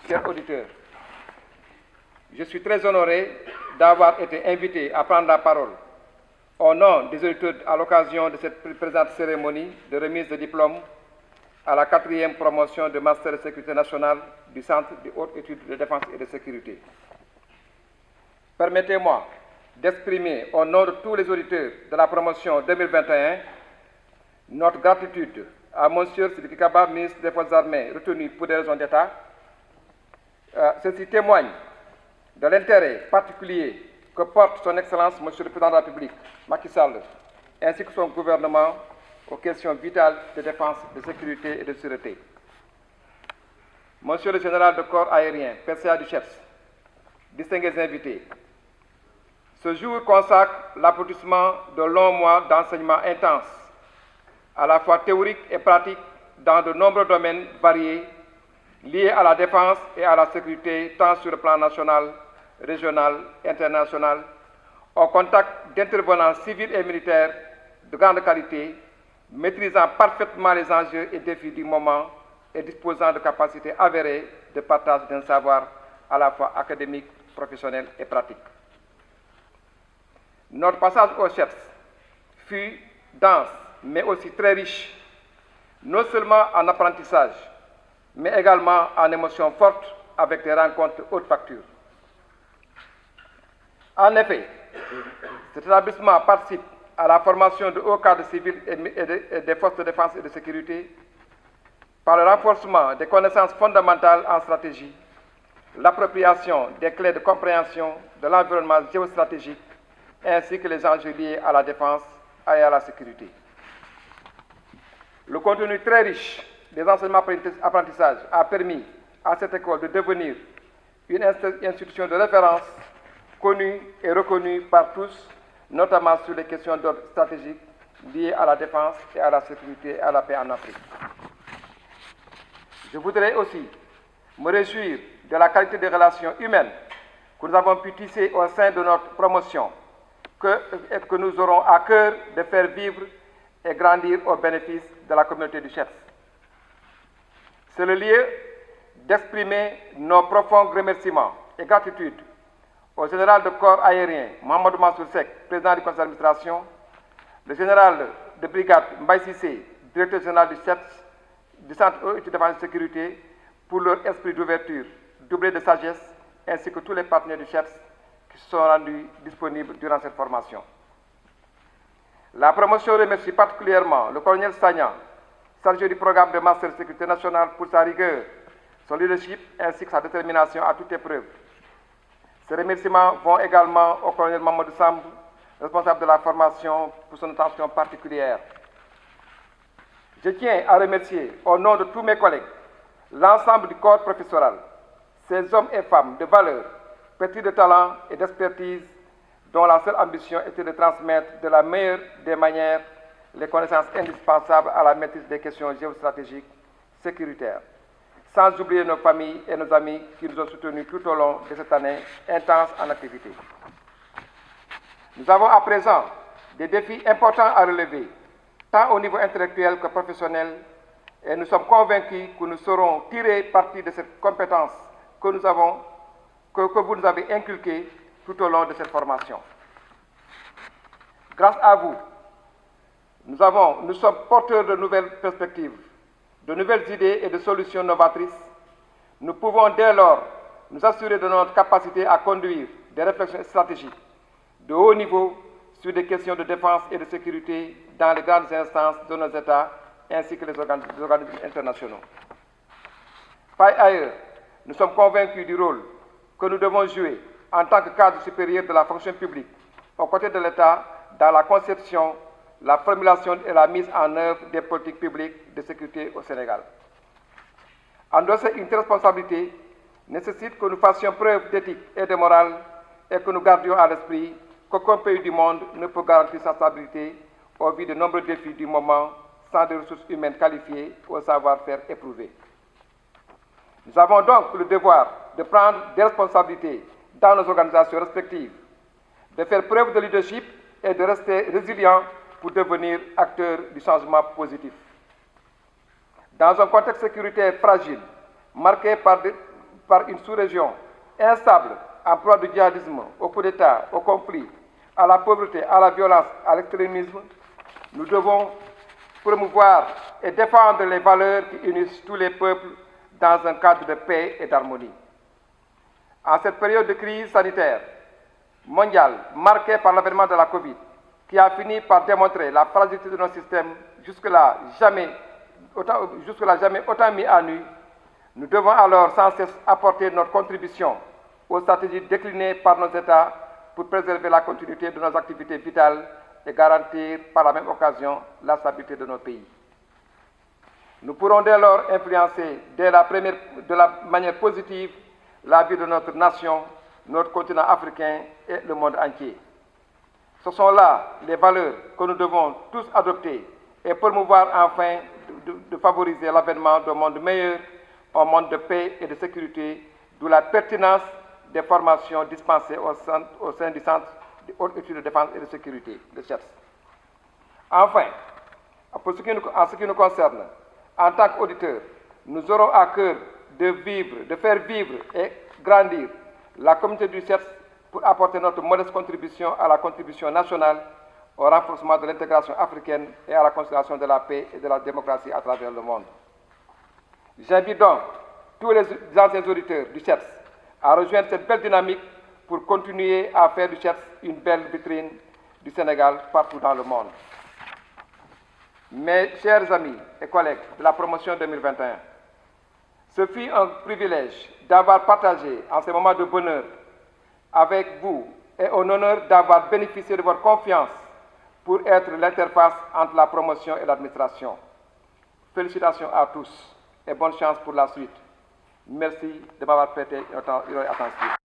chers auditeurs, je suis très honoré d'avoir été invité à prendre la parole au nom des auditeurs à l'occasion de cette présente cérémonie de remise de diplôme à la 4e promotion de Master de Sécurité nationale du Centre de haute études de défense et de sécurité. Permettez-moi d'exprimer au nom de tous les auditeurs de la promotion 2021 notre gratitude à M. Sidiki Kaba, ministre des Forces armées, retenu pour des raisons d'État. Ceci témoigne de l'intérêt particulier que porte son Excellence, M. le Président de la République, Macky Sall, ainsi que son gouvernement aux questions vitales de défense, de sécurité et de sûreté. Monsieur le général de corps aérien, PCA du CHEPS, distingués invités, ce jour consacre l'aboutissement de longs mois d'enseignement intense, à la fois théorique et pratique, dans de nombreux domaines variés, liés à la défense et à la sécurité, tant sur le plan national, régional, international, au contact d'intervenants civils et militaires de grande qualité, maîtrisant parfaitement les enjeux et défis du moment et disposant de capacités avérées de partage d'un savoir à la fois académique, professionnel et pratique. Notre passage au CHEPS fut dense, mais aussi très riche, non seulement en apprentissage, mais également en émotions fortes avec des rencontres haute facture. En effet, cet établissement participe à la formation de hauts cadres civils et des forces de défense et de sécurité par le renforcement des connaissances fondamentales en stratégie, l'appropriation des clés de compréhension de l'environnement géostratégique, ainsi que les enjeux liés à la défense et à la sécurité. Le contenu très riche des enseignements apprentissages a permis à cette école de devenir une institution de référence connue et reconnue par tous, notamment sur les questions d'ordre stratégique liées à la défense et à la sécurité et à la paix en Afrique. Je voudrais aussi me réjouir de la qualité des relations humaines que nous avons pu tisser au sein de notre promotion, que nous aurons à cœur de faire vivre et grandir au bénéfice de la communauté du CHEPS. C'est le lieu d'exprimer nos profonds remerciements et gratitude au général de corps aérien Mohamed Mansour Seck, président du conseil d'administration, le général de brigade Mbaye Cissé, directeur général du CHEPS, du Centre de défense et de sécurité, pour leur esprit d'ouverture, doublé de sagesse, ainsi que tous les partenaires du CHEPS qui se sont rendus disponibles durant cette formation. La promotion remercie particulièrement le colonel Sagnan, chargé du programme de Master de Sécurité nationale, pour sa rigueur, son leadership ainsi que sa détermination à toute épreuve. Ces remerciements vont également au colonel Mamadou Samb, responsable de la formation, pour son attention particulière. Je tiens à remercier, au nom de tous mes collègues, l'ensemble du corps professoral, ces hommes et femmes de valeur, pétris de talent et d'expertise, dont la seule ambition était de transmettre de la meilleure des manières les connaissances indispensables à la maîtrise des questions géostratégiques sécuritaires, sans oublier nos familles et nos amis qui nous ont soutenus tout au long de cette année intense en activité. Nous avons à présent des défis importants à relever, tant au niveau intellectuel que professionnel, et nous sommes convaincus que nous saurons tirer parti de cette compétence que vous nous avez inculquée tout au long de cette formation. Grâce à vous, nous sommes porteurs de nouvelles perspectives, de nouvelles idées et de solutions novatrices. Nous pouvons dès lors nous assurer de notre capacité à conduire des réflexions stratégiques de haut niveau sur des questions de défense et de sécurité dans les grandes instances de nos États ainsi que les organismes internationaux. Par ailleurs, nous sommes convaincus du rôle que nous devons jouer en tant que cadre supérieur de la fonction publique, aux côtés de l'État, dans la conception, la formulation et la mise en œuvre des politiques publiques de sécurité au Sénégal. Endosser une telle responsabilité nécessite que nous fassions preuve d'éthique et de morale et que nous gardions à l'esprit qu'aucun pays du monde ne peut garantir sa stabilité au vu de nombreux défis du moment sans des ressources humaines qualifiées au savoir-faire éprouvé. Nous avons donc le devoir de prendre des responsabilités dans nos organisations respectives, de faire preuve de leadership et de rester résilients pour devenir acteurs du changement positif. Dans un contexte sécuritaire fragile, marqué par une sous-région instable, en proie du djihadisme, au coup d'État, au conflit, à la pauvreté, à la violence, à l'extrémisme, nous devons promouvoir et défendre les valeurs qui unissent tous les peuples dans un cadre de paix et d'harmonie. En cette période de crise sanitaire mondiale marquée par l'avènement de la Covid, qui a fini par démontrer la fragilité de nos systèmes jusque-là jamais autant mis à nu, nous devons alors sans cesse apporter notre contribution aux stratégies déclinées par nos États pour préserver la continuité de nos activités vitales et garantir par la même occasion la stabilité de nos pays. Nous pourrons dès lors influencer de la manière positive la vie de notre nation, notre continent africain et le monde entier. Ce sont là les valeurs que nous devons tous adopter et promouvoir afin de favoriser l'avènement d'un monde meilleur, un monde de paix et de sécurité, d'où la pertinence des formations dispensées au sein du Centre de haute étude de défense et de sécurité, le CHEDS. Enfin, en ce qui nous concerne, en tant qu'auditeurs, nous aurons à cœur de faire vivre et grandir la communauté du CHEDS pour apporter notre modeste contribution à la contribution nationale, au renforcement de l'intégration africaine et à la consolidation de la paix et de la démocratie à travers le monde. J'invite donc tous les anciens auditeurs du CHEDS à rejoindre cette belle dynamique pour continuer à faire du CHEDS une belle vitrine du Sénégal partout dans le monde. Mes chers amis et collègues de la promotion 2021, ce fut un privilège d'avoir partagé en ces moments de bonheur avec vous et un honneur d'avoir bénéficié de votre confiance pour être l'interface entre la promotion et l'administration. Félicitations à tous et bonne chance pour la suite. Merci de m'avoir prêté attention.